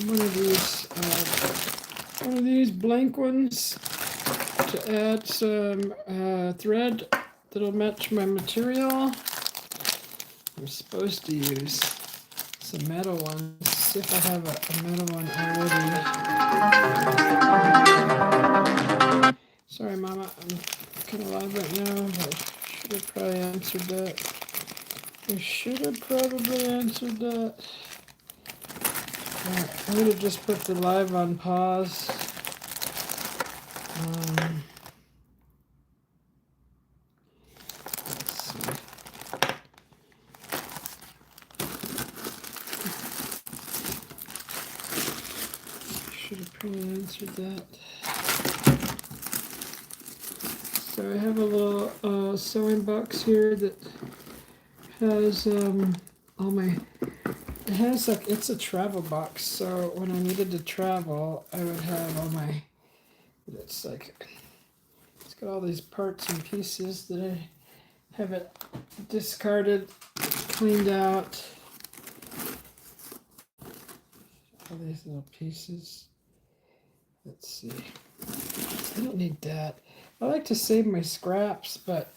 one of these blank ones to add some thread that'll match my material. I'm supposed to use some metal ones. See if I have a metal one already. Sorry, Mama, I'm kind of live right now. I should have probably answered that. I would have just put the live on pause. Let's see. Should have probably answered that. So I have a little sewing box here that has all my. It has like, it's a travel box, so when I needed to travel, I would have all my. It's like, it's got all these parts and pieces that I haven't discarded, cleaned out. All these little pieces. Let's see. I don't need that. I like to save my scraps, but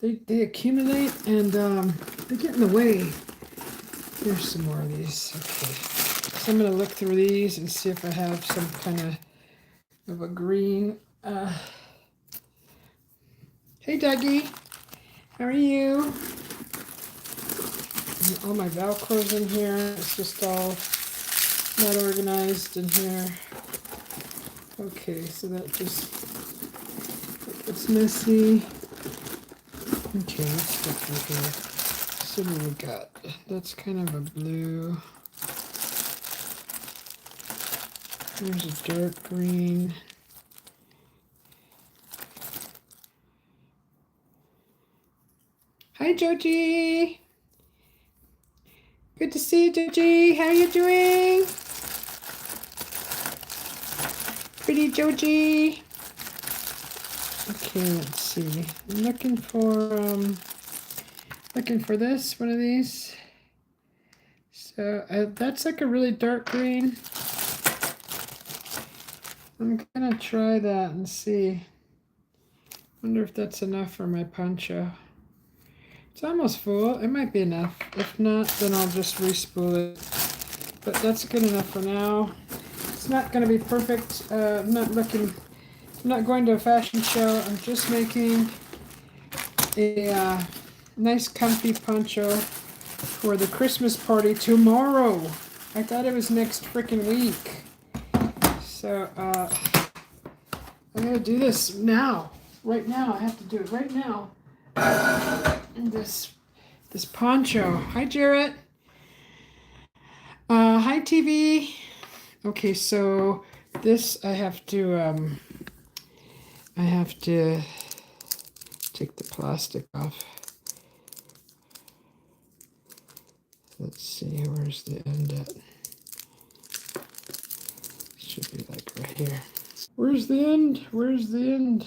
they accumulate and they get in the way. Here's some more of these. Okay. So I'm going to look through these and see if I have some kind of a green. Hey, Dougie. How are you? And all my Velcro's in here. It's just all not organized in here. Okay, so that just, it's messy. Okay, let's go through here. So what we got? That's kind of a blue. There's a dark green. Hi, Joji. Good to see you, Joji. How are you doing? Pretty Joji. Okay, let's see. I'm looking for this, one of these. So that's like a really dark green. I'm gonna try that and see. Wonder if that's enough for my poncho. It's almost full. It might be enough. If not, then I'll just re-spool it. But that's good enough for now. It's not going to be perfect. I'm not going to a fashion show. I'm just making a nice comfy poncho for the Christmas party tomorrow. I thought it was next freaking week. So I'm going to do this now. Right now. I have to do it right now. This poncho. Hi, Jarrett. Hi, TV. Okay, so this I have to take the plastic off. Let's see, where's the end at? Should be like right here. Where's the end? Where's the end?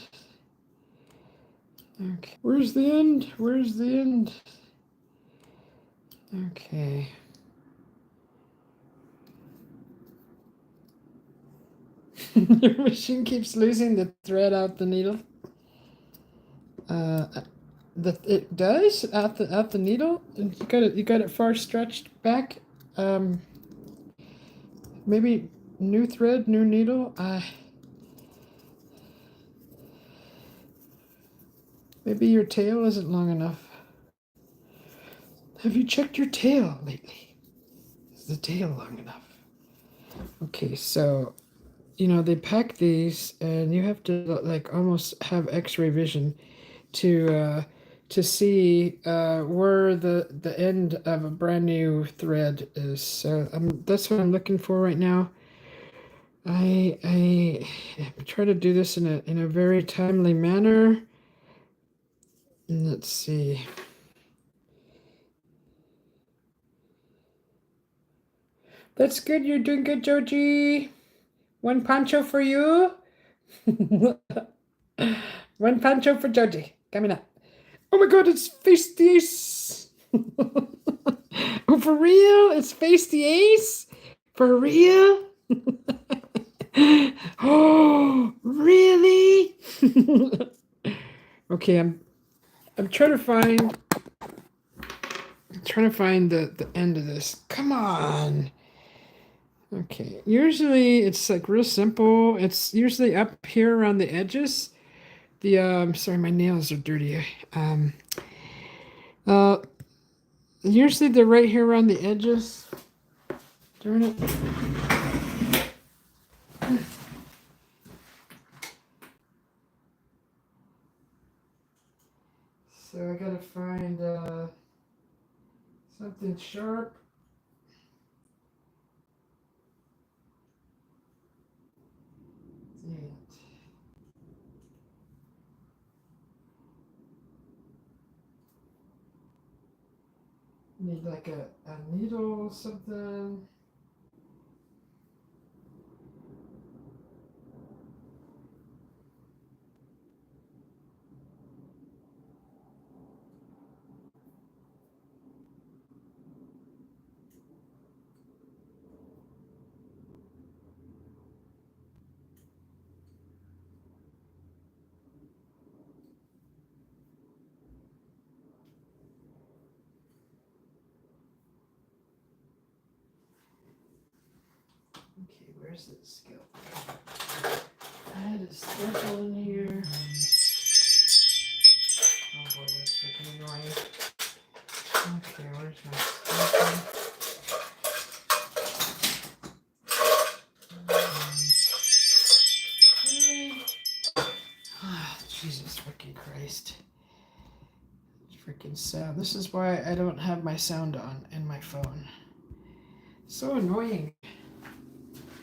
Okay. Where's the end? Where's the end? Okay. Your machine keeps losing the thread out the needle. It does out the needle. And you got it far stretched back. Maybe new thread, new needle. Maybe your tail isn't long enough. Have you checked your tail lately? Is the tail long enough? Okay, so they pack these, and you have to like almost have X-ray vision to see where the end of a brand new thread is. So that's what I'm looking for right now. I try to do this in a very timely manner. Let's see. That's good. You're doing good, Joji. One poncho for you. One poncho for Joji. Coming up. Oh my God, it's Face the Ace. Oh, for real? It's Face the Ace? For real? Oh, really? Okay, I'm trying to find the end of this. Come on. Okay. Usually it's like real simple. It's usually up here around the edges. The sorry, my nails are dirty. Um uh Usually they're right here around the edges. Darn it. So I gotta find something sharp. Dang it. Need like a needle or something. Okay, where's the skill? I had a staple in here. Oh boy, that's freaking annoying. Okay, where's my staple? Ah, Jesus freaking Christ. Freaking sound. This is why I don't have my sound on in my phone. So annoying.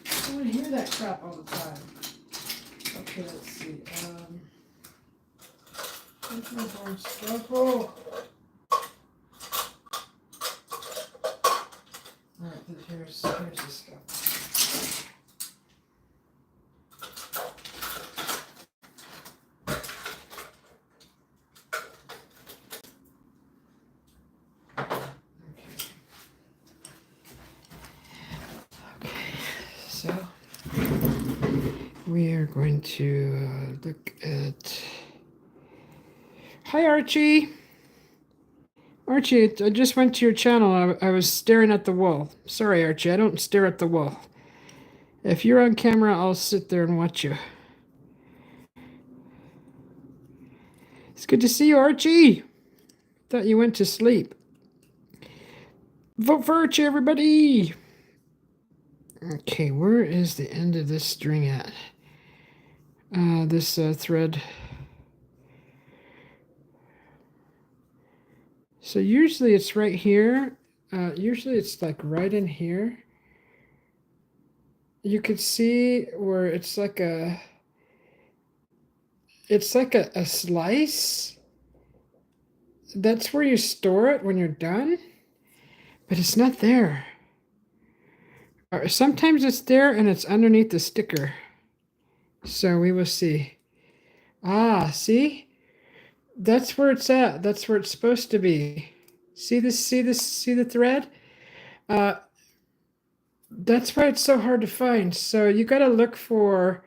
I want to hear that crap all the time. Okay, let's see. Where's my darn staple? Alright, here's the stuff. Okay, so we are going to look at. Hi, Archie. Archie, I just went to your channel. I was staring at the wall. Sorry, Archie, I don't stare at the wall. If you're on camera, I'll sit there and watch you. It's good to see you, Archie. Thought you went to sleep. Vote for Archie, everybody. Okay, where is the end of this string at? This thread. So usually it's right here. Usually it's like right in here. You could see where it's like a slice. That's where you store it when you're done, but it's not there. Sometimes it's there and it's underneath the sticker. So we will see. Ah, see? That's where it's at. That's where it's supposed to be. See this? See this? See the thread? That's why it's so hard to find. So you got to look for.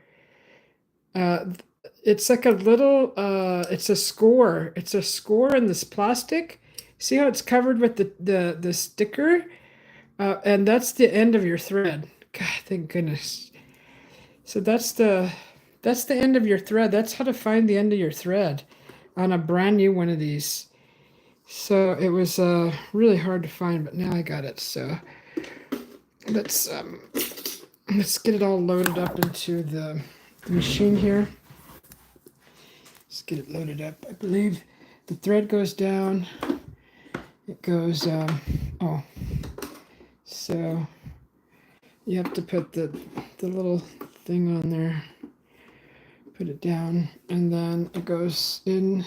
It's like a little. It's a score. It's a score in this plastic. See how it's covered with the sticker, and that's the end of your thread. God, thank goodness. So that's the end of your thread. That's how to find the end of your thread on a brand new one of these. So it was really hard to find, but now I got it. So let's get it all loaded up into the machine here. Let's get it loaded up. I believe the thread goes down. It goes oh, so you have to put the little thing on there, put it down, and then it goes in,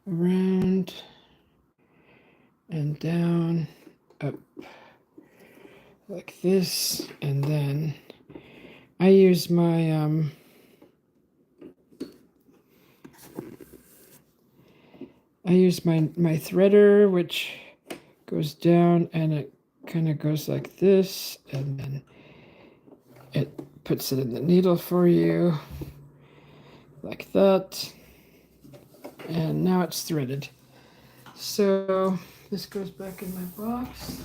around, and down, up like this, and then I use my threader, which goes down and it kind of goes like this, and then it puts it in the needle for you, like that. And now it's threaded. So this goes back in my box.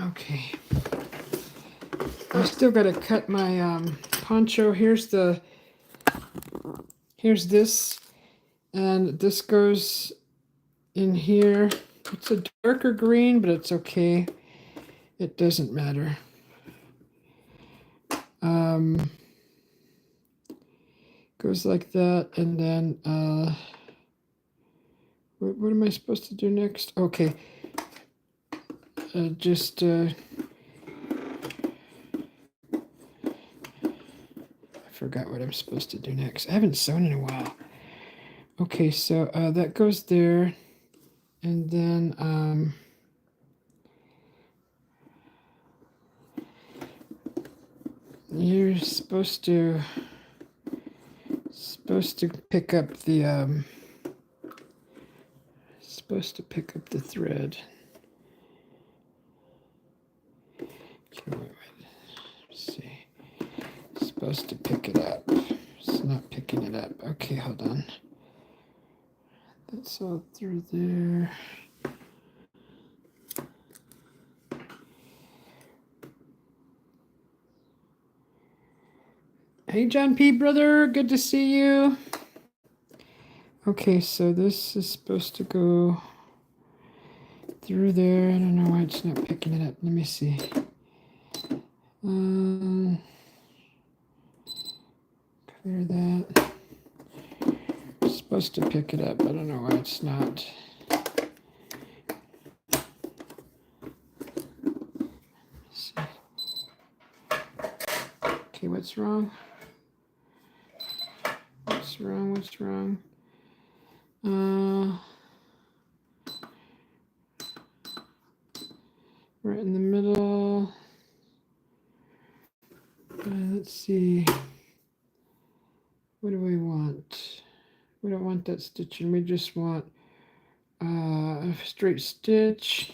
Okay. I still got to cut my poncho. Here's this, and this goes in here. It's a darker green, but it's okay. It doesn't matter. Goes like that, and then what am I supposed to do next? Okay, I forgot what I'm supposed to do next. I haven't sewn in a while. Okay, so that goes there, and then you're supposed to pick up the thread. Okay, wait. Let's see. Supposed to pick it up. It's not picking it up. Okay, hold on. That's all through there. Hey, John P. brother, good to see you. Okay, so this is supposed to go through there. I don't know why it's not picking it up. Let me see. Clear that. It's supposed to pick it up. I don't know why it's not. Let's see. Okay, what's wrong? What's wrong? Right in the middle. Let's see. What do we want? We don't want that stitching. We just want a straight stitch.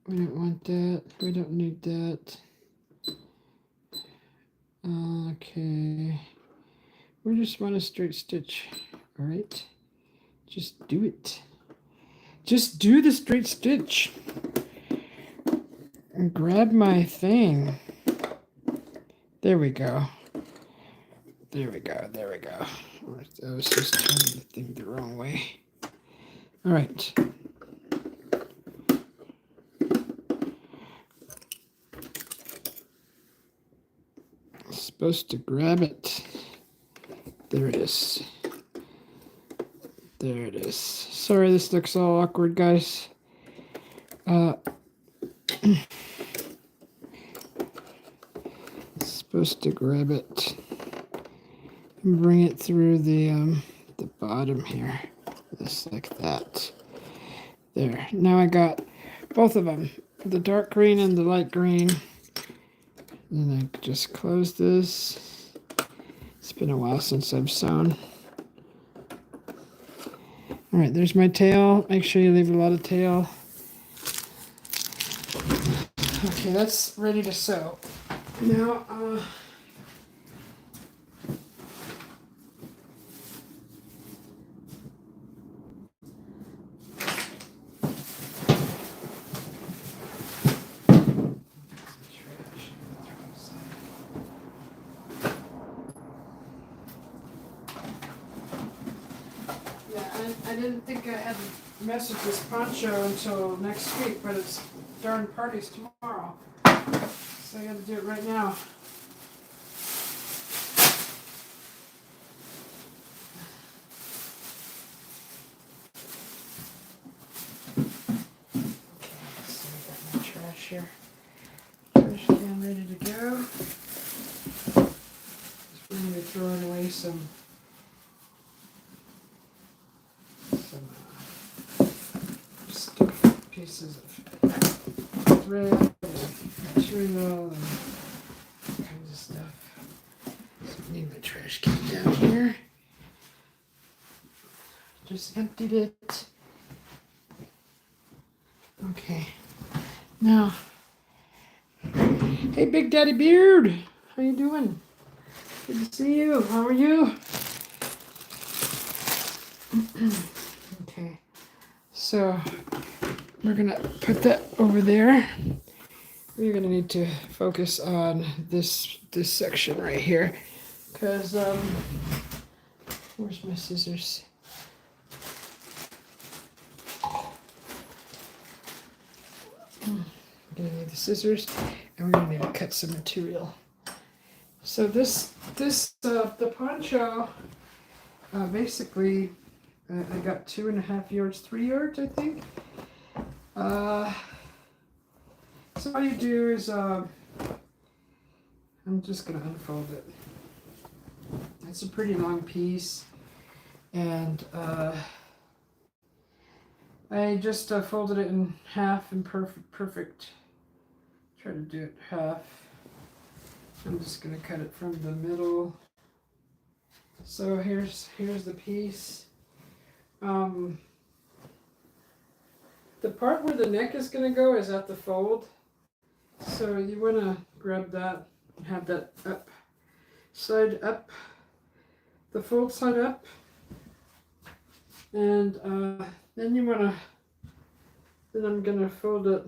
We don't want that. We don't need that. Okay. We just want a straight stitch. All right. Just do it. Just do the straight stitch. And grab my thing. There we go. There we go. I was just turning the thing the wrong way. All right. Supposed to grab it. There it is. There it is. Sorry this looks all awkward, guys. Supposed to grab it and bring it through the bottom here, just like that. There. Now I got both of them, the dark green and the light green. And I just close this. It's been a while since I've sewn. All right, there's my tail. Make sure you leave a lot of tail. Okay, that's ready to sew. Now, I didn't think I had to message this poncho until next week, but it's darn party's tomorrow. So I gotta do it right now. Okay, so I got my trash here. Trash can ready to go. Just going to be throwing away some sticky pieces of thread and material and all kinds of stuff. So I need my trash can down here. Just emptied it. Okay. Now, hey, Big Daddy Beard. How you doing? Good to see you. How are you? Okay. So, we're going to put that over there. We're going to need to focus on this section right here. Because, where's my scissors? We're gonna need the scissors, and we're gonna need to cut some material. So the poncho, basically, I got 2.5 yards, 3 yards, I think. So all you do is, I'm just gonna unfold it. It's a pretty long piece, and I just folded it in half in perfect. Try to do it half. I'm just gonna cut it from the middle. So here's the piece. The part where the neck is gonna go is at the fold. So you wanna grab that and have that up, side up, the fold side up, and then you wanna. Then I'm gonna fold it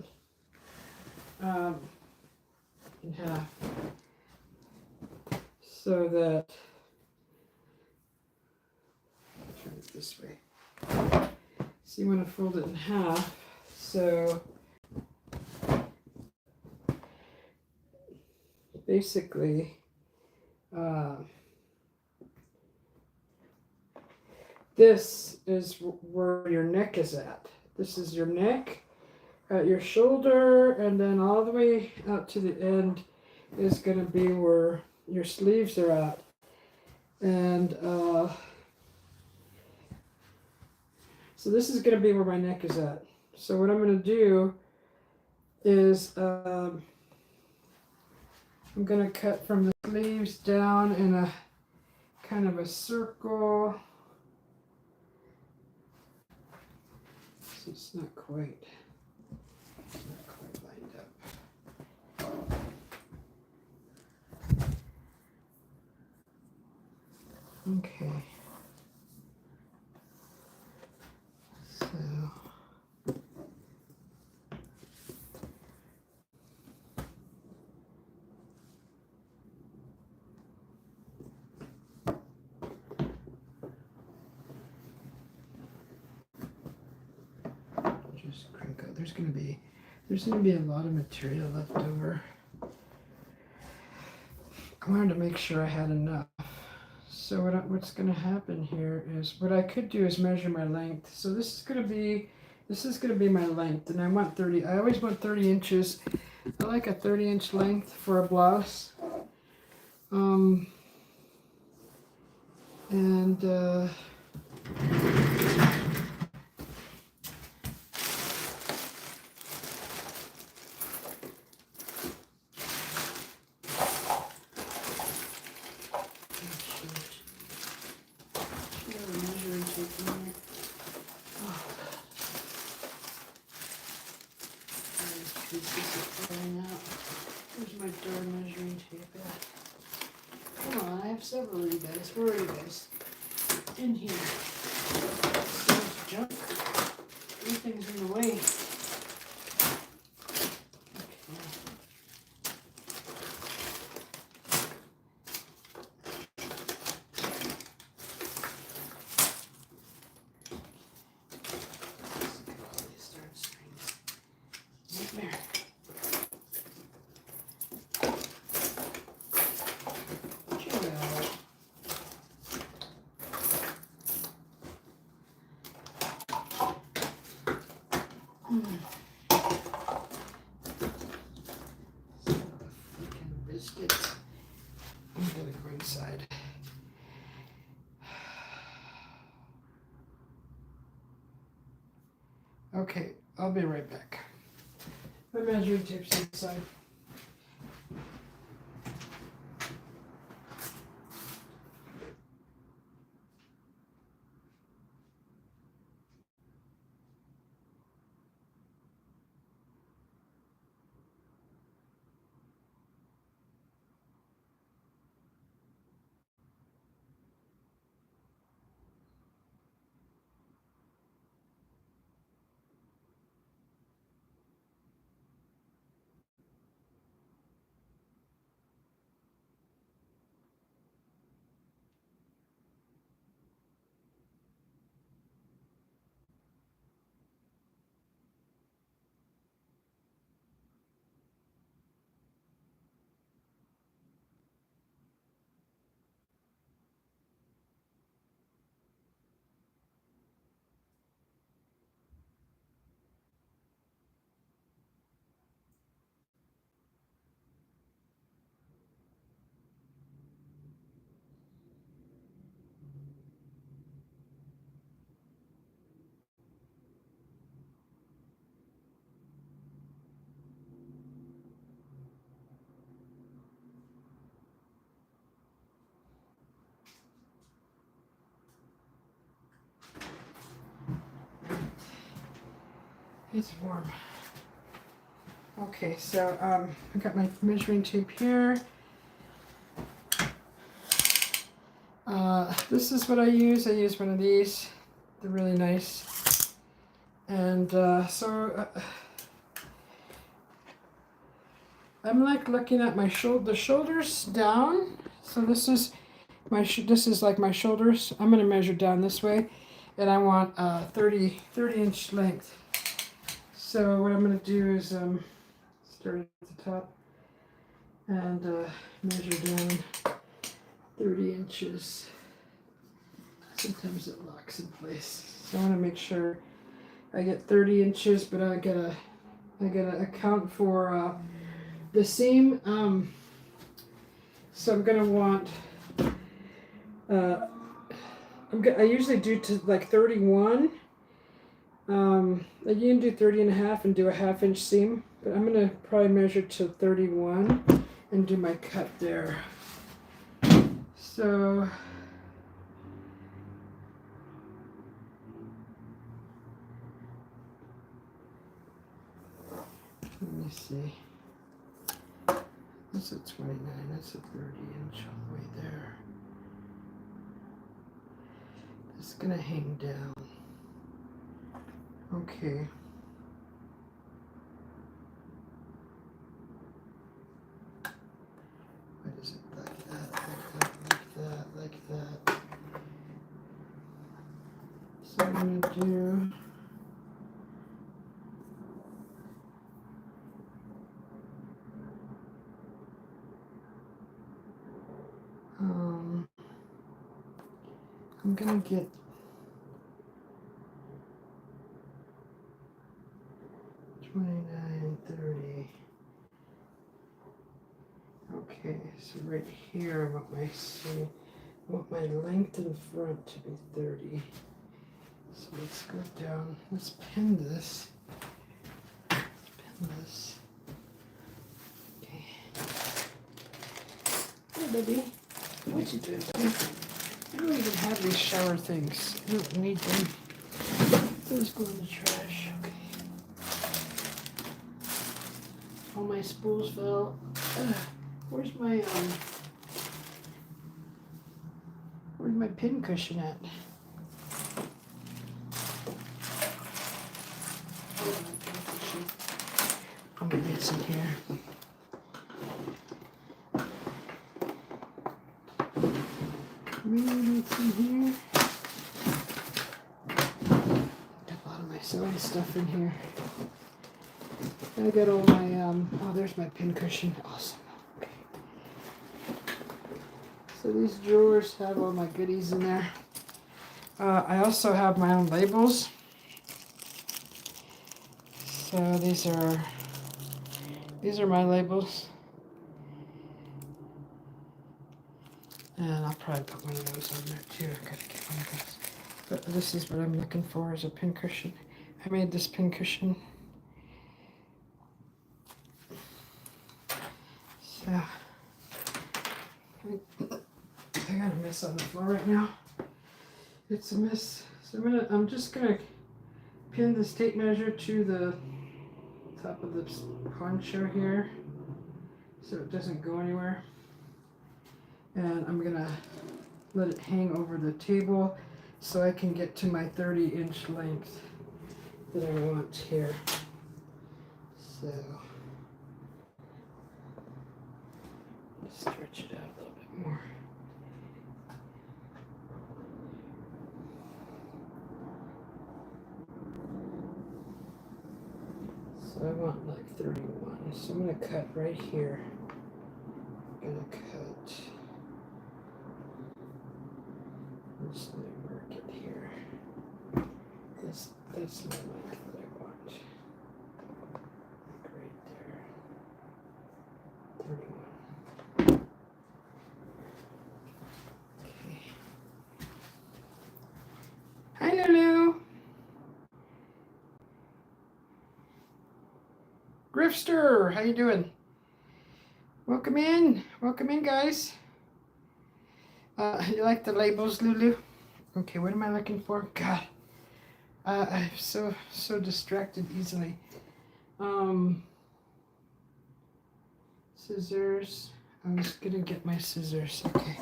in half, so that, turn it this way. So you want to fold it in half, so basically this is where your neck is at. This is your neck at your shoulder, and then all the way out to the end is going to be where your sleeves are at. And so this is going to be where my neck is at. So what I'm going to do is I'm going to cut from the sleeves down in a kind of a circle. So it's not quite lined up. Okay. So just crinkle. There's gonna be a lot of material left over. I wanted to make sure I had enough. So what's going to happen here is, what I could do is measure my length. So this is going to be my length, and I want 30. I always want 30 inches. I like a 30-inch length for a blouse. Where's my darn measuring tape at? Come on, I have several of you guys. Where are you guys? In here. There's junk. Everything's in the way. Biscuit. I'm gonna go inside. Okay, I'll be right back. My measuring tape's inside. It's warm. Okay, so I got my measuring tape here. This is what I use. I use one of these. They're really nice. And I'm like looking at my the shoulders down. So this is this is like my shoulders. I'm gonna measure down this way, and I want 30 inch length. So what I'm gonna do is start at the top and measure down 30 inches. Sometimes it locks in place. So I want to make sure I get 30 inches, but I gotta account for the seam. So I'm gonna want I usually do to like 31. You can do 30 and a half and do a half-inch seam, but I'm gonna probably measure to 31 and do my cut there. So let me see. That's a 29, that's a 30 inch all the way there. It's gonna hang down. Okay. What is it? Like that, like that, like that, like that. So I'm gonna do I'm gonna get 29, 30. Okay, so right here I want my length in front to be 30. So let's go down. Let's pin this. Let's pin this. Okay. Hey, baby. What you doing, baby? I don't even have these shower things. I don't need them. Those go in the trash. Okay. All my spools fell. Where's my pin cushion at? I'm gonna get some here. Maybe it's in here. Got a lot of my sewing stuff in here. I got all my oh, there's my pin cushion. Awesome. Okay. So these drawers have all my goodies in there. I also have my own labels. So these are my labels. And I'll probably put one of those on there too. I gotta get one of those. But this is what I'm looking for is a pin cushion. I made this pin cushion. So I got a mess on the floor right now. It's a mess. So I'm just gonna pin this tape measure to the top of this poncho here so it doesn't go anywhere. And I'm gonna let it hang over the table so I can get to my 30 inch length that I want here. So stretch it out a little bit more. So I want like 31. So I'm gonna cut right here. I'm gonna cut. I'm just gonna mark it here. That's the length that I want. Right there. 31. Okay. Hi, Lulu. Grifster, how you doing? Welcome in, guys. You like the labels, Lulu? Okay, what am I looking for? God, I'm so distracted easily. Scissors. I was gonna get my scissors. Okay.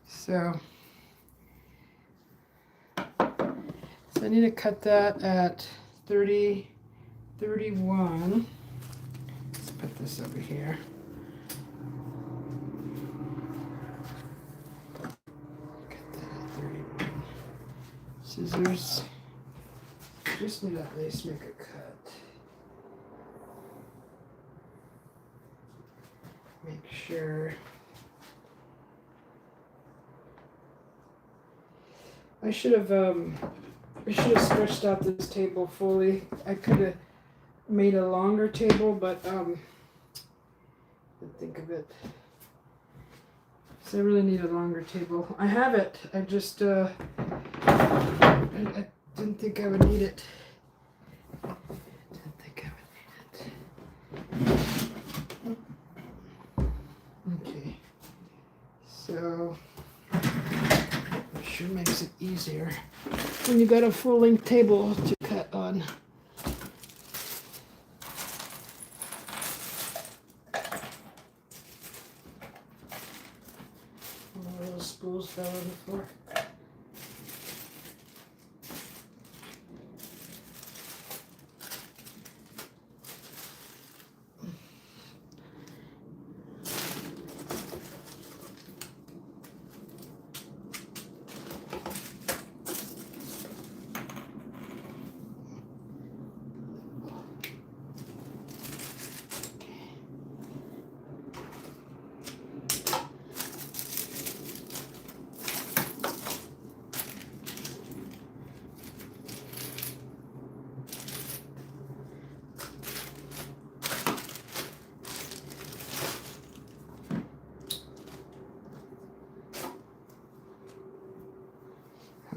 So I need to cut that at 30, 31. Let's put this over here. Cut that at 31. Scissors. Just need to at least make a cut. Make sure. I should have stretched out this table fully. I could have made a longer table, but didn't think of it. So I really need a longer table. I have it. I just I didn't think I would need it. Didn't think I would need it. Okay. So it sure makes it easier when you got a full-length table to cut on. All those spools fell on the floor.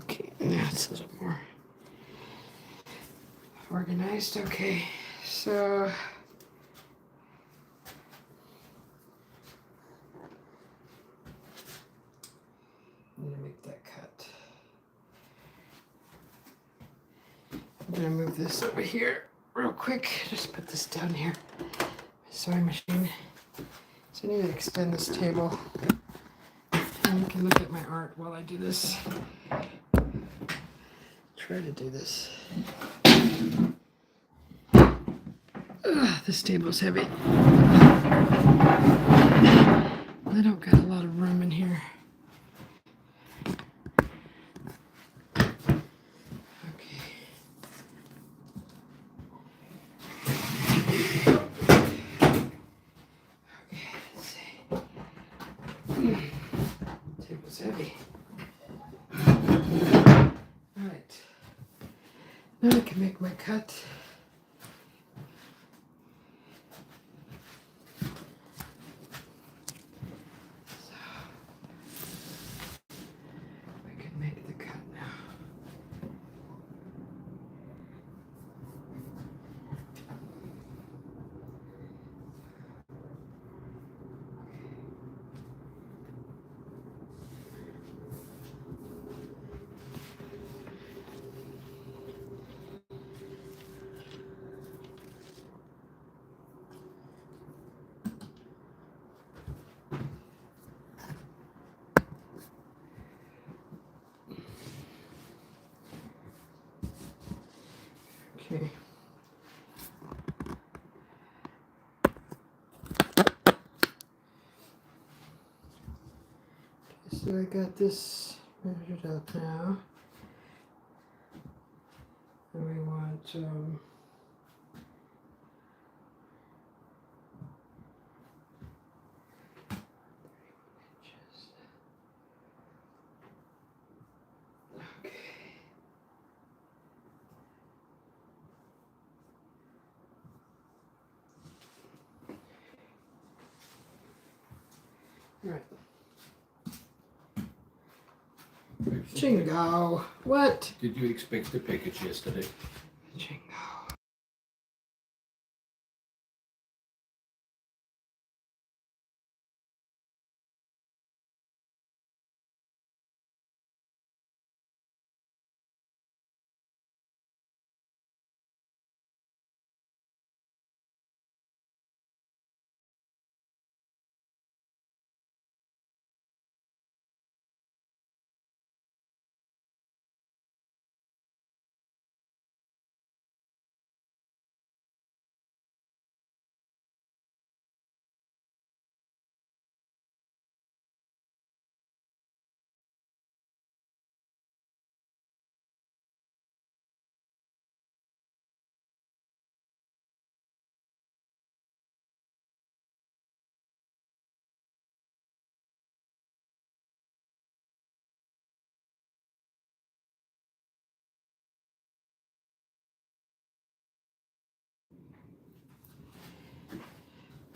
Okay, now it's a little more organized. Okay, so I'm gonna make that cut. I'm gonna move this over here real quick. Just put this down here. My sewing machine. So I need to extend this table. And you can look at my art while I do this. Try to do this. Ugh, this table's heavy. I don't got a lot of room in here. Okay. Okay, let's see. Table's heavy. Alright. Now I can make my cut. Okay. So I got this measured out now. And we want inches. Okay. All right. Chingo. What? Did you expect the package yesterday? Chingo.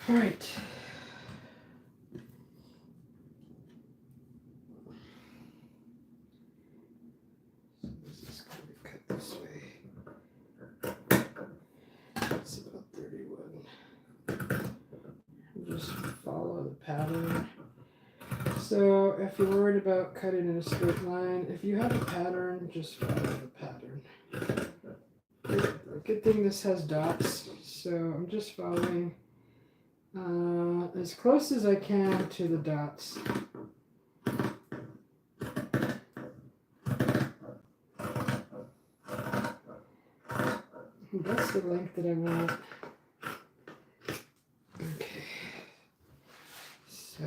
All right. So this is going to be cut this way. That's about 31. Just follow the pattern. So if you're worried about cutting in a straight line, if you have a pattern, just follow the pattern. Good thing this has dots, so I'm just following as close as I can to the dots. That's the length that I want. Okay, so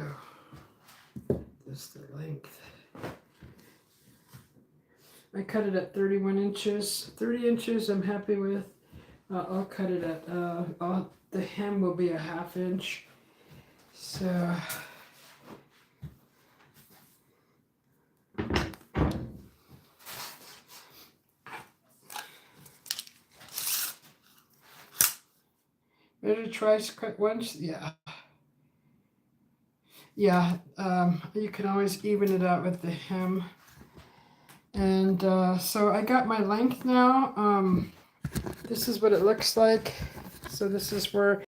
that's the length. I cut it at 31 inches. 30 inches I'm happy with. I'll cut it at, the hem will be a 1/2 inch. So, better try to cut once? Yeah. Yeah, you can always even it out with the hem. And so I got my length now. This is what it looks like. So this is where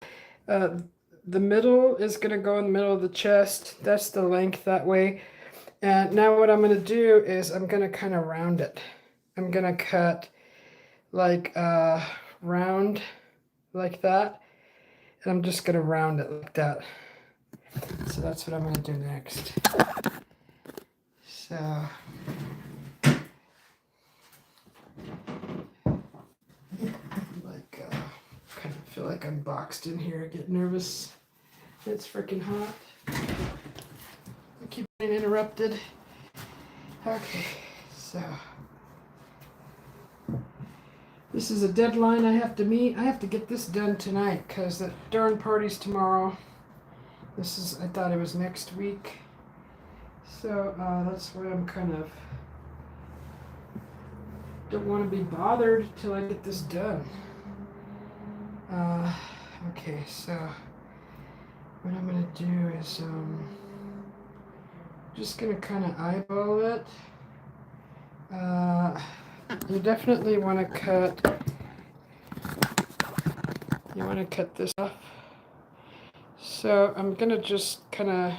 the middle is going to go in the middle of the chest. That's the length that way. And now what I'm going to do is I'm going to kind of round it. I'm going to cut like round like that. And I'm just going to round it like that. So that's what I'm going to do next. So kind of feel like I'm boxed in here. I get nervous. It's freaking hot. I keep getting interrupted. Okay, so this is a deadline I have to meet. I have to get this done tonight because the darn party's tomorrow. I thought it was next week. So that's why I'm kind of don't want to be bothered till I get this done. Okay, so what I'm going to do is just going to kind of eyeball it. You definitely want to cut this off. So I'm going to just kind of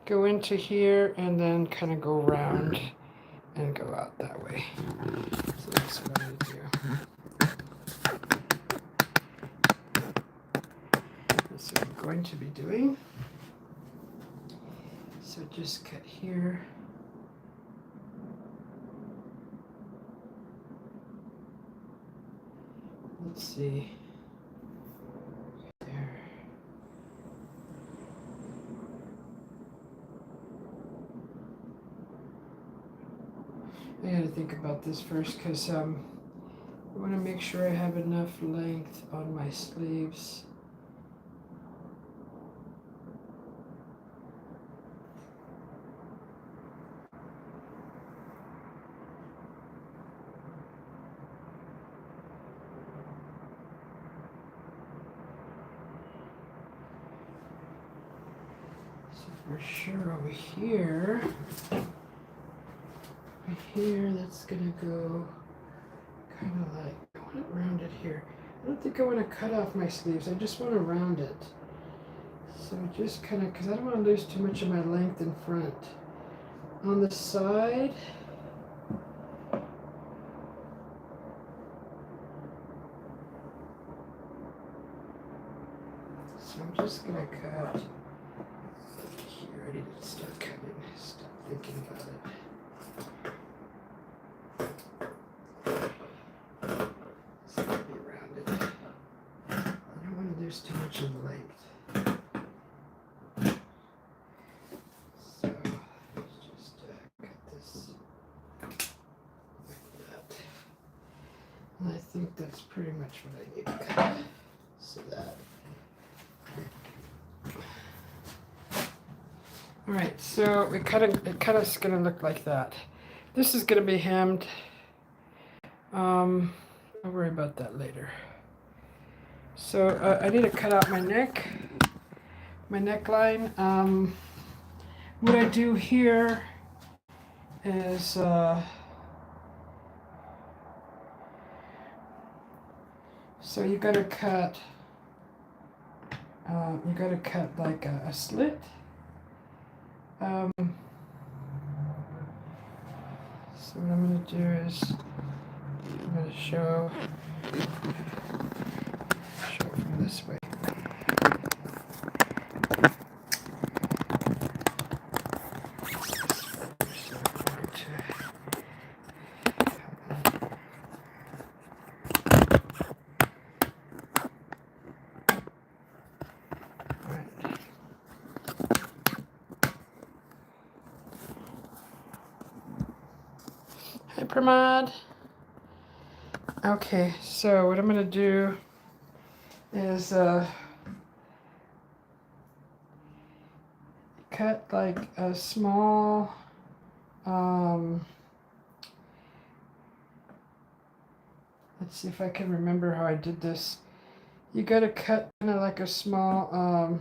go into here and then kind of go around and go out that way. So that's what I'm going to do. That's what I'm going to be doing. So just cut here. Let's see. There. I gotta think about this first because I want to make sure I have enough length on my sleeves. For sure over here, that's gonna go kind of like, I want it rounded here. I don't think I want to cut off my sleeves, I just want to round it. So just kind of, because I don't want to lose too much of my length in front. On the side, so I'm just gonna cut. I need to start cutting, stop thinking about it. It's gonna be rounded. I don't want to lose too much of the length. So let's just cut this like that. And I think that's pretty much what I need to cut. So that. All right, so it kind of is going to look like that. This is going to be hemmed. I'll worry about that later. So I need to cut out my neck. my neckline. What I do here is so you gotta cut like a slit. So what I'm gonna do is I'm gonna show from this way. Hi, Pramod. Okay, so what I'm gonna do is cut like a small let's see if I can remember how I did this. You gotta cut kind of like a small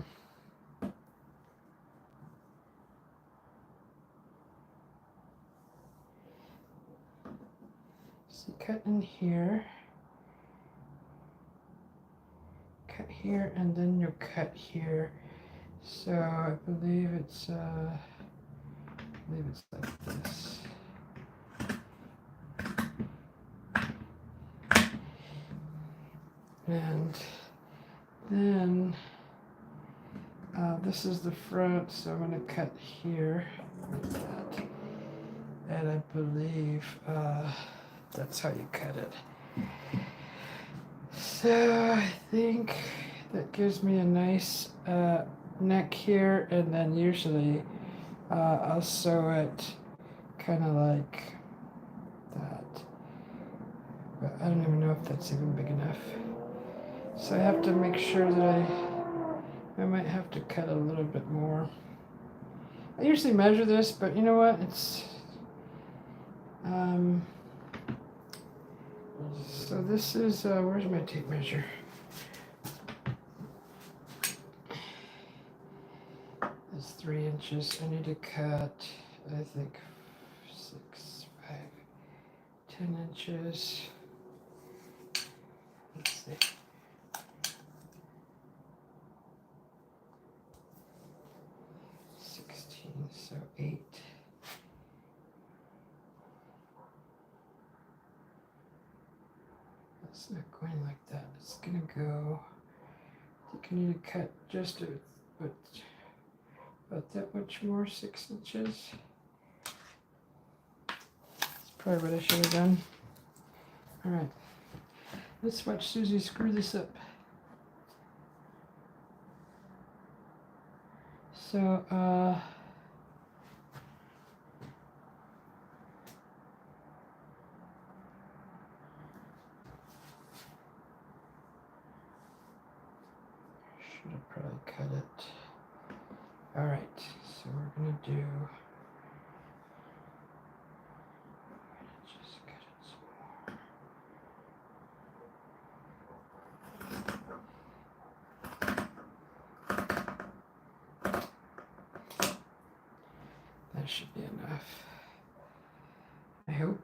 so you cut in here, cut here, and then you cut here. So I believe it's like this. And then this is the front, so I'm going to cut here like that. And I believe that's how you cut it. So I think that gives me a nice neck here, and then usually I'll sew it kind of like that. But I don't even know if that's even big enough. So I have to make sure that I might have to cut a little bit more. I usually measure this, but you know what? It's so this is where's my tape measure? It's 3 inches. I need to cut, I think, 6, 5, 10 inches. Let's see. So 8. It's not going like that. It's gonna go. I think I need to cut just about that much more, 6 inches. That's probably what I should have done. All right, let's watch Susie screw this up. So should have probably cut it. All right, so we're gonna do. Just cut it some more. That should be enough. I hope.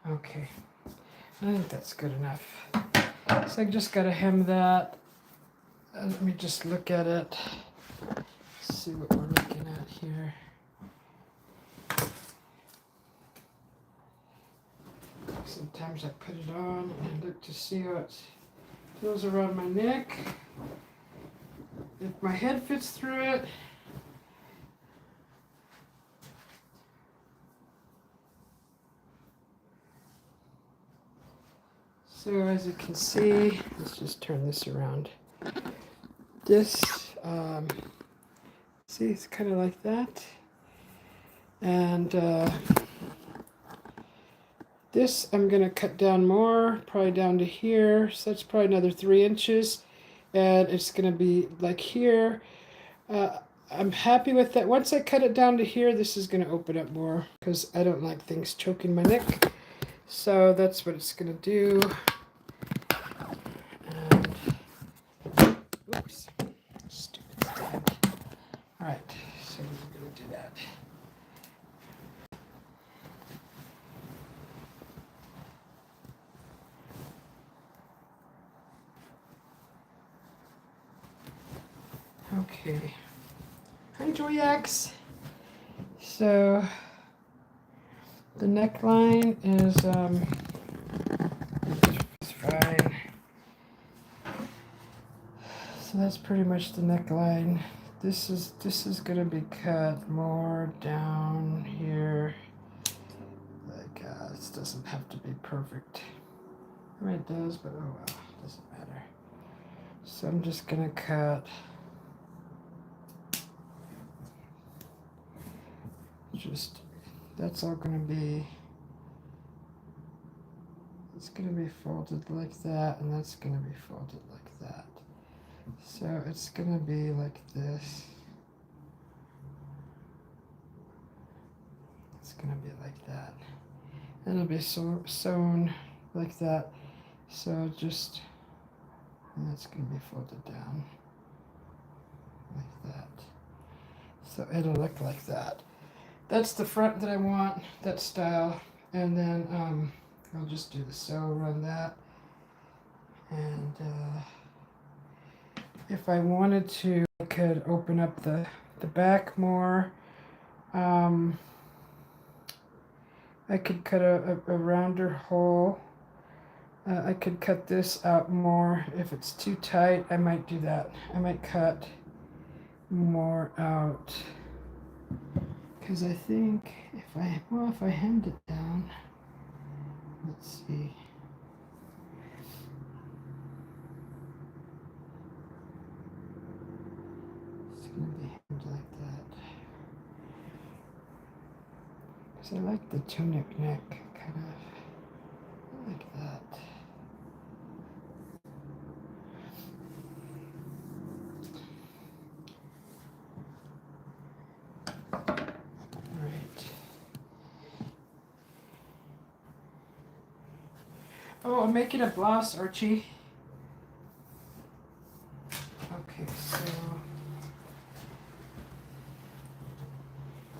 Okay, I think that's good enough. So I just gotta hem that. Let me just look at it. See what we're looking at here. Sometimes I put it on and look to see how it feels around my neck. If my head fits through it. So as you can see, let's just turn this around. This, see, it's kind of like that. And this I'm going to cut down more, probably down to here. So that's probably another 3 inches. And it's going to be like here. I'm happy with that. Once I cut it down to here, this is going to open up more because I don't like things choking my neck. So that's what it's going to do. And Okay. Hi, Joyax. So the neckline is it's fine. So that's pretty much the neckline. This is gonna be cut more down here. Like this doesn't have to be perfect. I mean it does, but oh well, doesn't matter. So I'm just gonna cut just that's all gonna be it's gonna be folded like that, and that's gonna be folded like that. So it's gonna be like this. It's gonna be like that. And it'll be sewn like that. So just, and that's gonna be folded down like that. So it'll look like that. That's the front that I want, that style. And then I'll just do the sew, run that. And if I wanted to, I could open up the back more. I could cut a rounder hole. I could cut this out more. If it's too tight, I might do that. I might cut more out. Because I think if I hemmed it down, let's see. It's going to be hemmed like that. Because I like the tunic neck, kind of like that. Right. Oh, I'm making a blouse, Archie. Okay, so...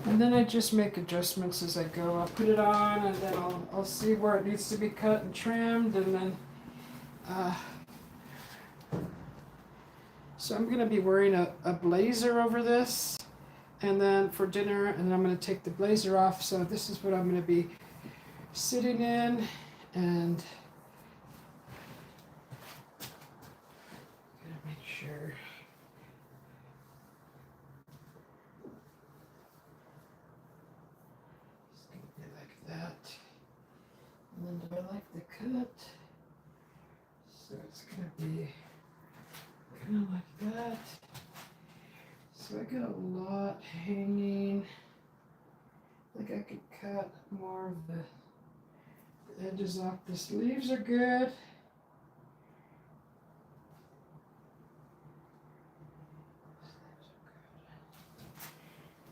And then I just make adjustments as I go. I'll put it on, and then I'll see where it needs to be cut and trimmed, and then so I'm gonna be wearing a blazer over this, and then for dinner, and then I'm gonna take the blazer off. So this is what I'm gonna be sitting in, and gotta make sure. That, and then do I like the cut? So it's gonna be kind of like that. So I got a lot hanging. Like I could cut more of the edges off. The sleeves are good.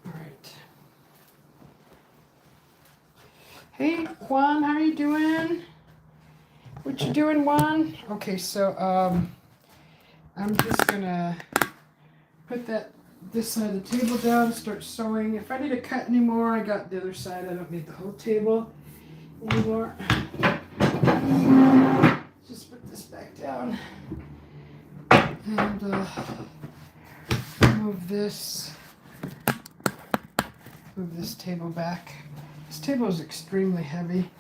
All right. Hey, Juan, how are you doing? What you doing, Juan? Okay, so I'm just gonna put this side of the table down, start sewing. If I need to cut anymore, I got the other side. I don't need the whole table anymore. Just put this back down and move this table back. This table is extremely heavy,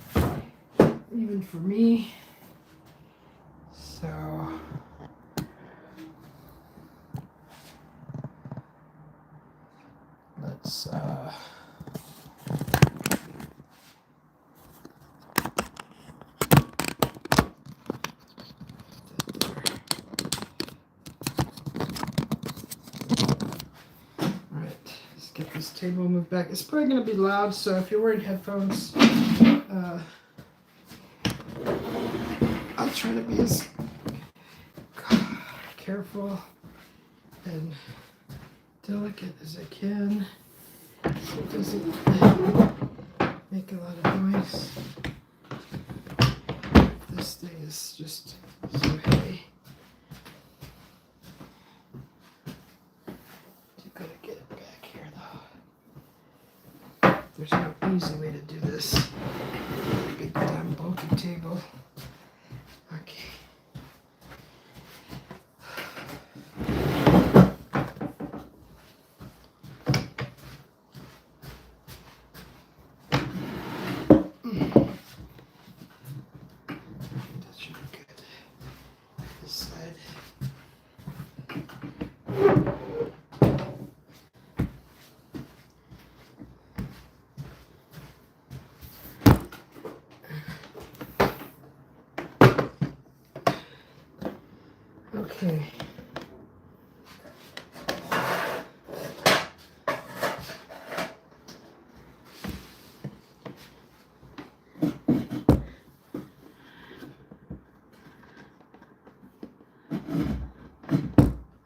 even for me. So let's get this table moved back. It's probably going to be loud, so if you're wearing headphones, I'll try to be as careful and delicate as I can so it doesn't make a lot of noise. This thing is just so heavy. You gotta get it back here though. There's no easy way to do this. Big damn bulky table. Okay. Okay.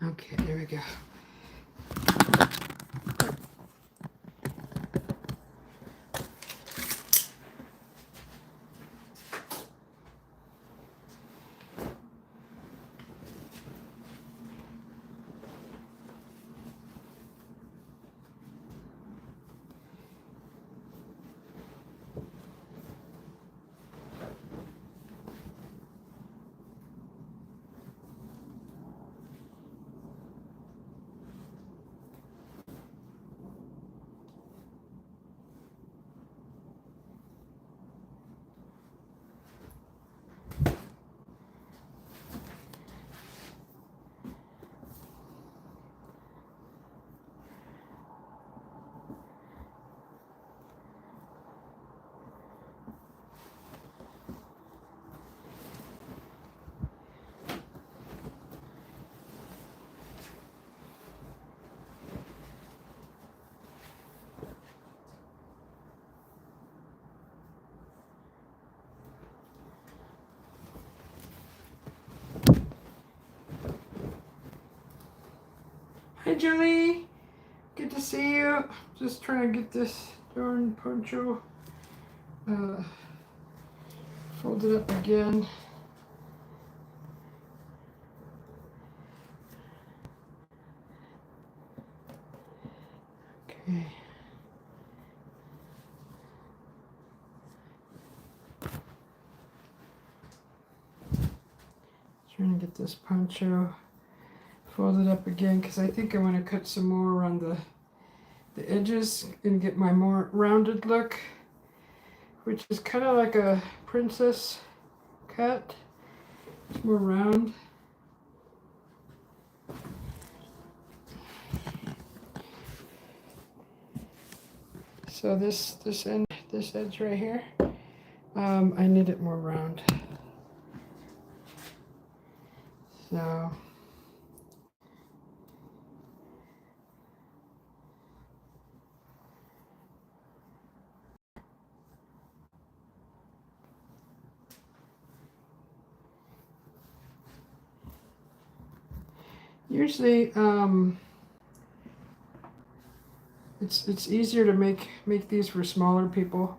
Okay, there we go. Hi, Julie. Good to see you. Just trying to get this darn poncho folded up again. Okay. Trying to get this poncho folded up again because I think I want to cut some more around the edges and get my more rounded look, which is kind of like a princess cut. It's more round. So this edge right here, I need it more round. So usually it's easier to make these for smaller people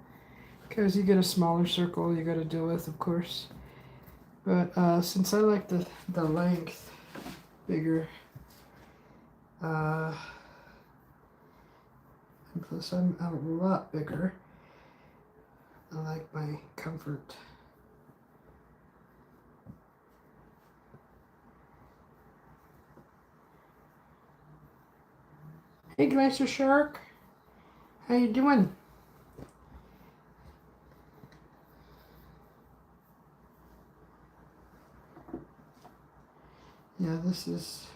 because you get a smaller circle you got to deal with, of course. But since I like the length bigger, and plus I'm a lot bigger, I like my comfort. Hey, Glacier Shark, how you doing? Yeah, this is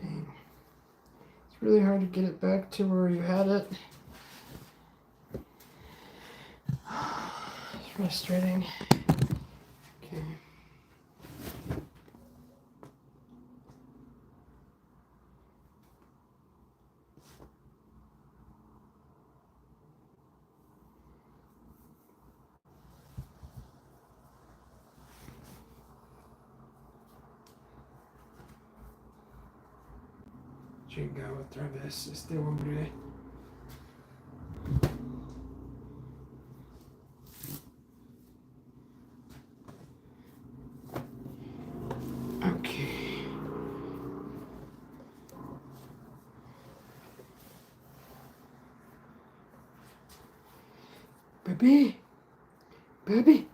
dang. It's really hard to get it back to where you had it. It's frustrating. Okay. Chingado otra vez este hombre. Okay. Baby. Baby.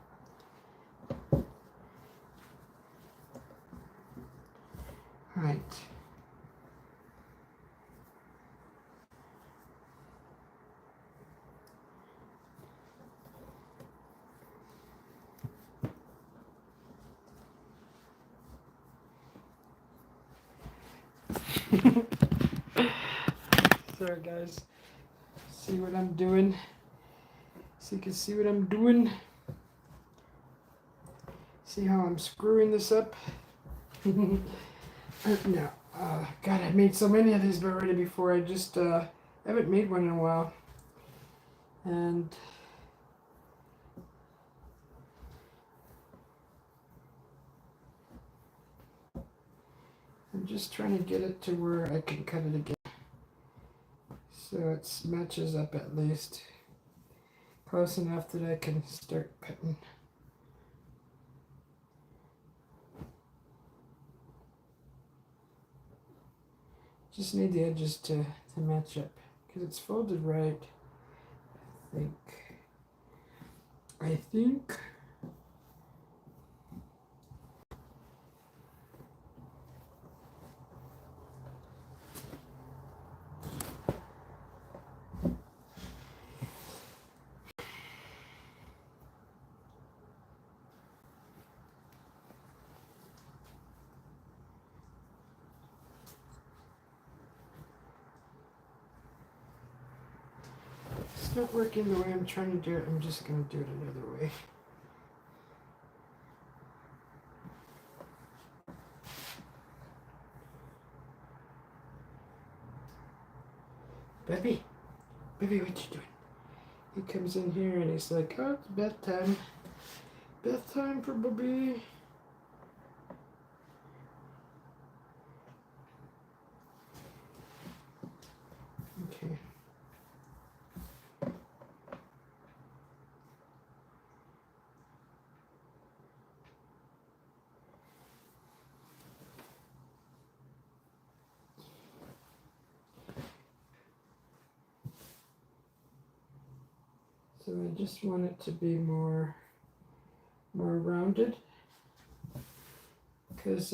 All right. Sorry guys, see what I'm doing, so you can see what I'm doing. See how I'm screwing this up? No. God, I made so many of these already before. I just haven't made one in a while. And I'm just trying to get it to where I can cut it again. So it matches up at least. Close enough that I can start cutting. Just need the edges to match up because it's folded right. I think. It's not working the way I'm trying to do it. I'm just going to do it another way. Baby, what you doing? He comes in here and he's like, oh, it's bedtime. Bedtime for Bobby. Okay. So I just want it to be more rounded because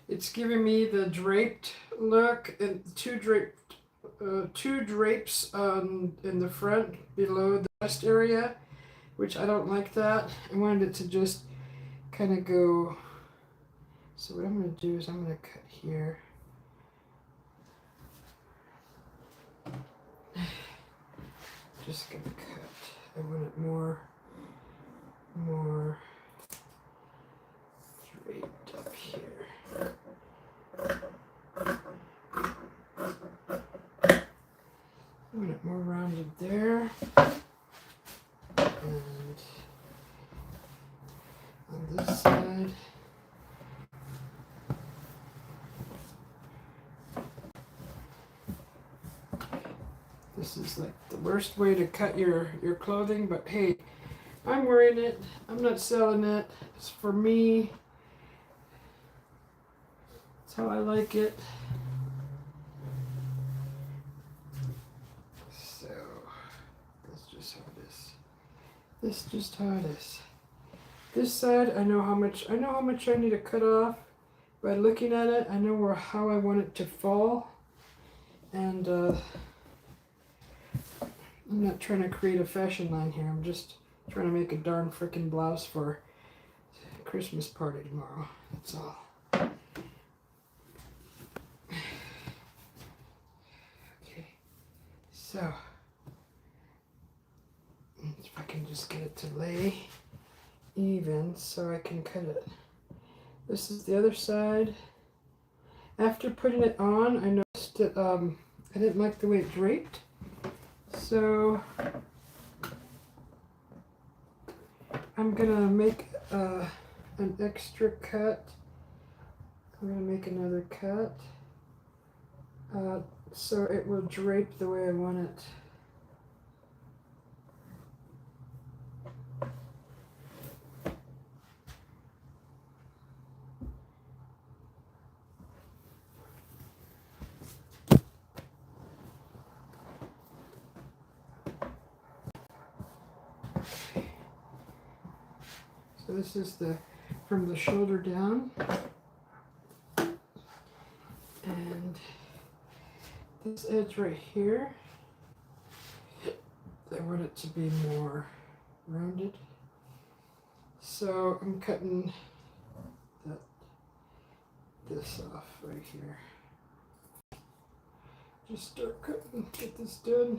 it's giving me the draped look and two drapes in the front below the breast area, which I don't like that. I wanted it to just kind of go. So what I'm going to do is I'm going to cut here. Just going to cut. I want it more draped up here. I want it more rounded there. And on this side, this is like the worst way to cut your clothing, but hey, I'm wearing it. I'm not selling it. It's for me. That's how I like it. So that's just how it is. This is just how it is. This side, I know how much I need to cut off. By looking at it, I know how I want it to fall. And I'm not trying to create a fashion line here. I'm just trying to make a darn frickin' blouse for Christmas party tomorrow. That's all. Okay. So, if I can just get it to lay even so I can cut it. This is the other side. After putting it on, I noticed that I didn't like the way it draped. So I'm gonna make an extra cut. I'm gonna make another cut so it will drape the way I want it. So this is from the shoulder down, and this edge right here, I want it to be more rounded. So I'm cutting this off right here. Just start cutting, get this done.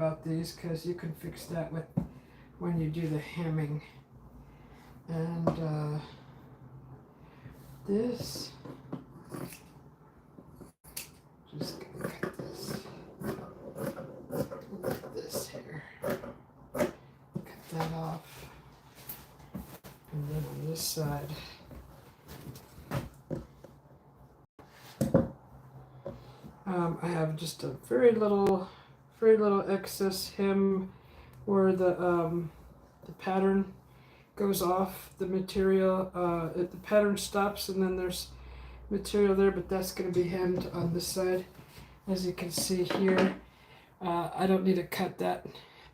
about these because you can fix that with when you do the hemming. And this, just gonna cut this. Look at this here. Cut that off. And then on this side, I have just a very little excess hem where the pattern goes off the material. The pattern stops, and then there's material there, but that's going to be hemmed on this side, as you can see here. I don't need to cut that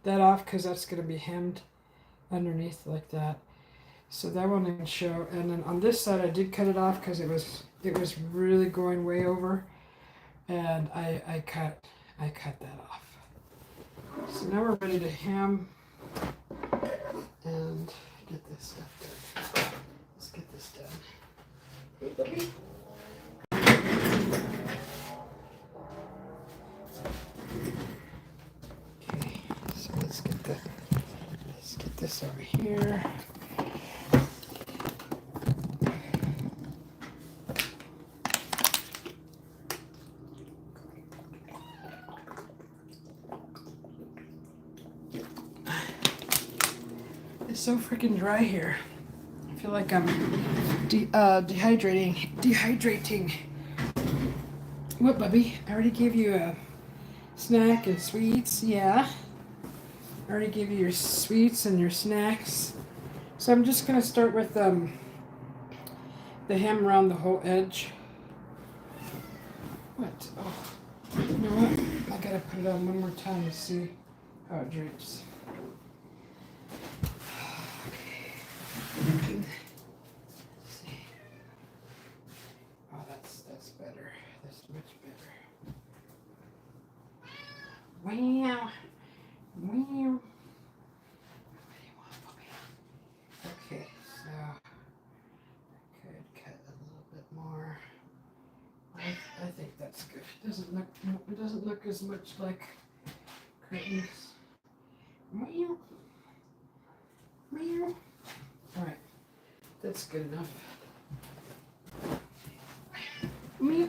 off because that's going to be hemmed underneath like that. So that one I can show. And then on this side, I did cut it off because it was really going way over, and I cut that off. So now we're ready to hem and get this stuff done. Let's get this done. Okay. Okay, so let's get this over here. It's so freaking dry here. I feel like I'm dehydrating. What, Bubby? I already gave you a snack and sweets. Yeah. I already gave you your sweets and your snacks. So I'm just gonna start with the hem around the whole edge. What? Oh, you know what? I gotta put it on one more time to see how it drapes. Oh, that's better. That's much better. Wow. What do you want, Bobby? Okay, so I could cut a little bit more. I think that's good. It doesn't look as much like curtains. Meow. Meow. All right, that's good enough. Meow.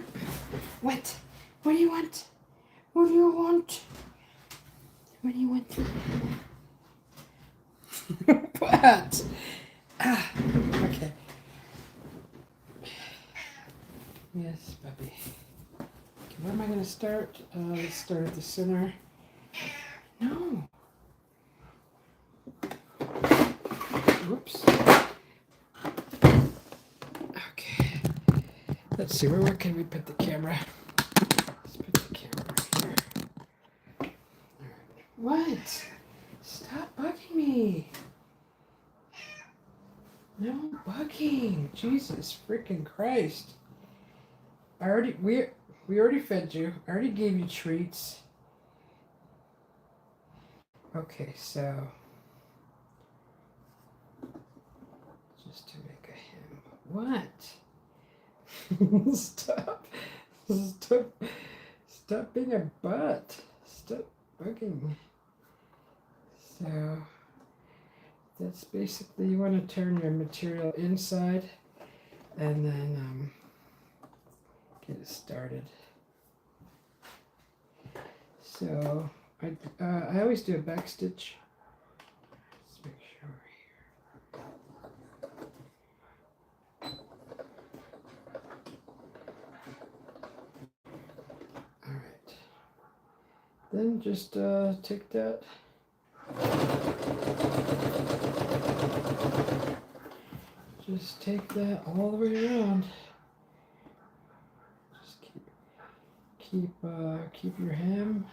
What? What do you want? What do you want? What do you want? What? Ah, okay. Yes, puppy. Okay, where am I going to start? Let's start at the center. No. Whoops. Okay. Let's see, where can we put the camera? Let's put the camera here. All right. What? Stop bugging me. No bugging. Jesus freaking Christ. We already fed you. I already gave you treats. Okay, so just to make a hem. What? Stop being a butt. Stop bugging me. So that's basically, you want to turn your material inside and then get it started. So I always do a back stitch. Let's make sure we're here. All right. Then just take that. Just take that all the way around. Just keep your hem.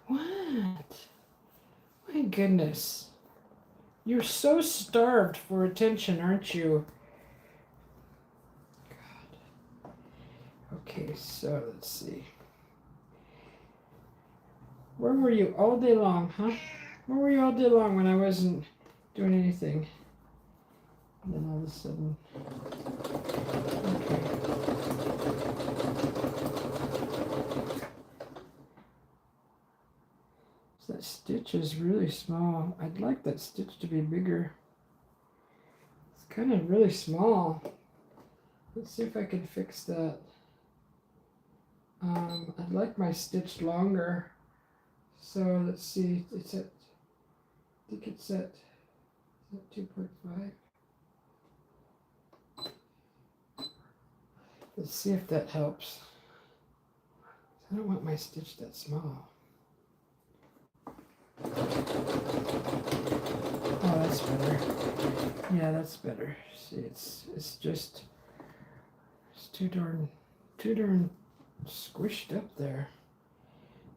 What? My goodness. You're so starved for attention, aren't you? God. Okay, so let's see. Where were you all day long, huh? Where were you all day long when I wasn't doing anything? And then all of a sudden, okay. So that stitch is really small. I'd like that stitch to be bigger. It's kind of really small. Let's see if I can fix that. I'd like my stitch longer. So let's see, it's at, I think it's at 2.5. Let's see if that helps. I don't want my stitch that small. Oh, that's better. Yeah, that's better. See, it's too darn squished up there.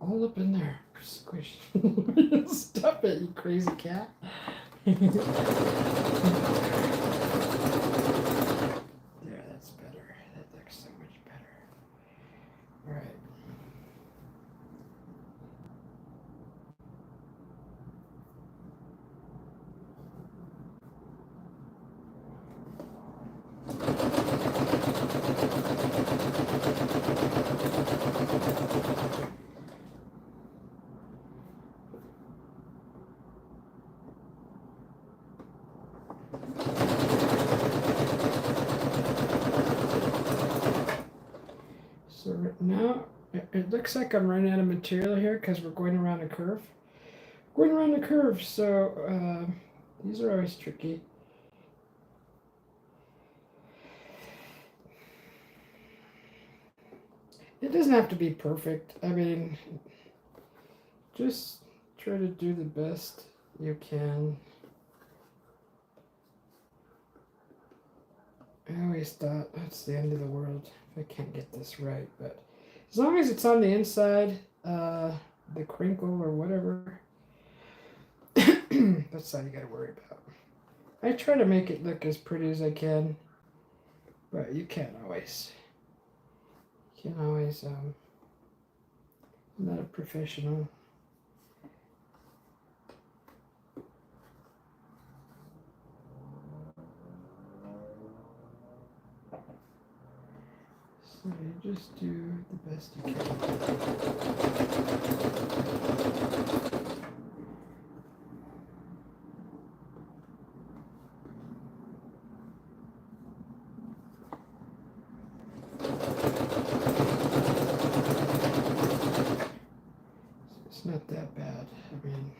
All up in there. Squished. Stop it, you crazy cat. There, that's better. That looks so much better. All right. So now it looks like I'm running out of material here because we're going around a curve. Going around a curve, so these are always tricky. It doesn't have to be perfect. I mean, just try to do the best you can. I always thought that's the end of the world if I can't get this right, but as long as it's on the inside, the crinkle or whatever, that's all you gotta worry about. I try to make it look as pretty as I can, but you can't always. I'm not a professional. So you just do the best you can. It's not that bad. I mean,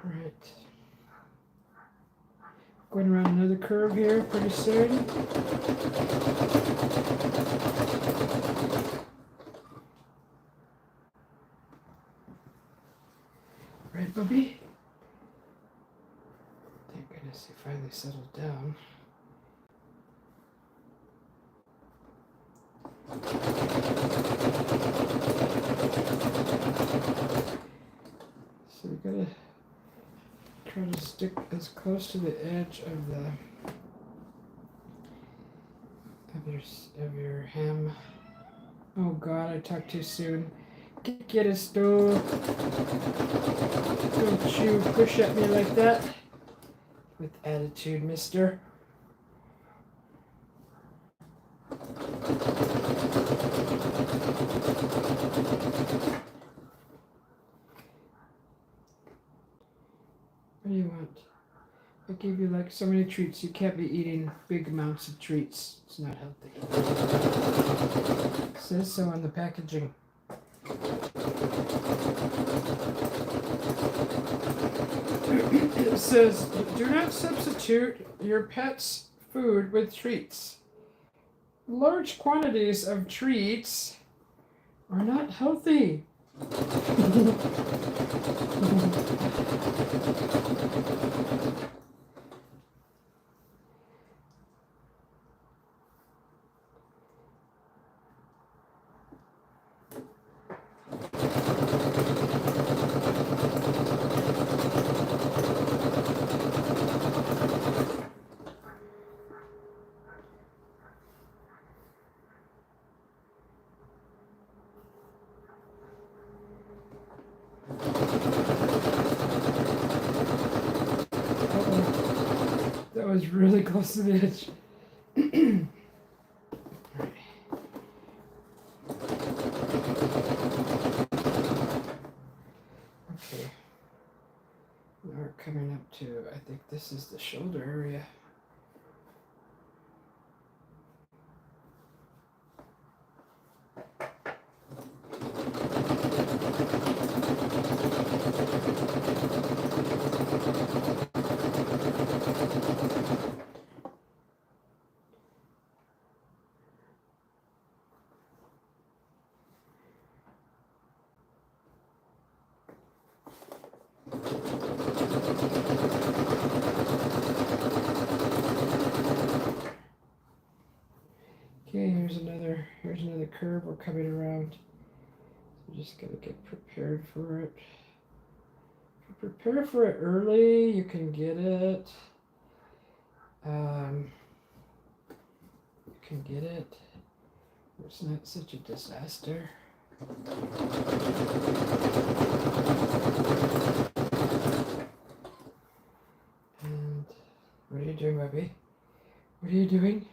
right. Going around another curve here pretty soon. Right, Bubby? Thank goodness he finally settled down. So we gotta try to stick as close to the edge of your hem. Oh God, I talked too soon. Get a stool. Don't you push at me like that. With attitude, mister. What do you want? I gave you like so many treats. You can't be eating big amounts of treats. It's not healthy. It says so on the packaging. It says, do not substitute your pet's food with treats. Large quantities of treats are not healthy. That was really close to the edge. Okay. Now we're coming up to, I think this is the shoulder area. Okay, here's another curve we're coming around. So just gotta get prepared for it. If you prepare for it early, you can get it. You can get it. It's not such a disaster. And what are you doing, Bubby? What are you doing?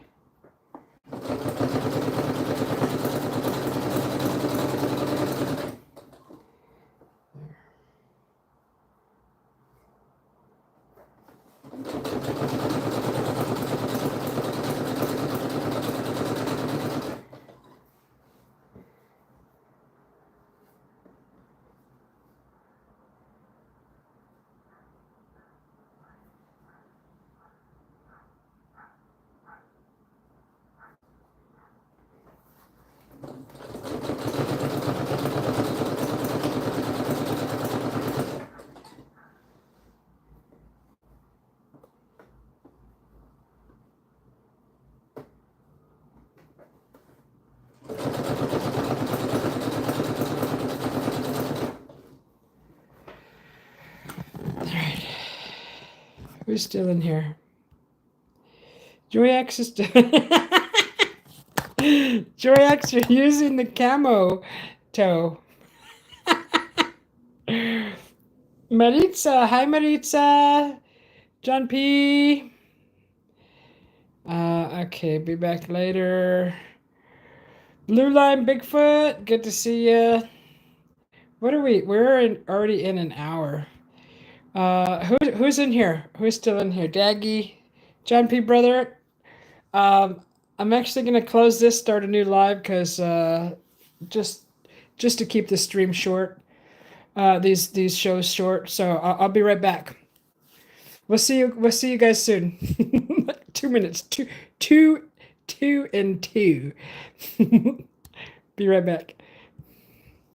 Who's still in here? Joyax is still. Joyax, you're using the camo toe. Maritza, hi Maritza. John P. Okay, be back later. Blue Line Bigfoot, good to see you. What are we? We're already in an hour. Who's in here? Who's still in here? Daggy, John P. Brother. I'm actually gonna close this, start a new live, because just to keep the stream short, these shows short. So I'll be right back. We'll see you guys soon. 2 minutes. Two and two. Be right back.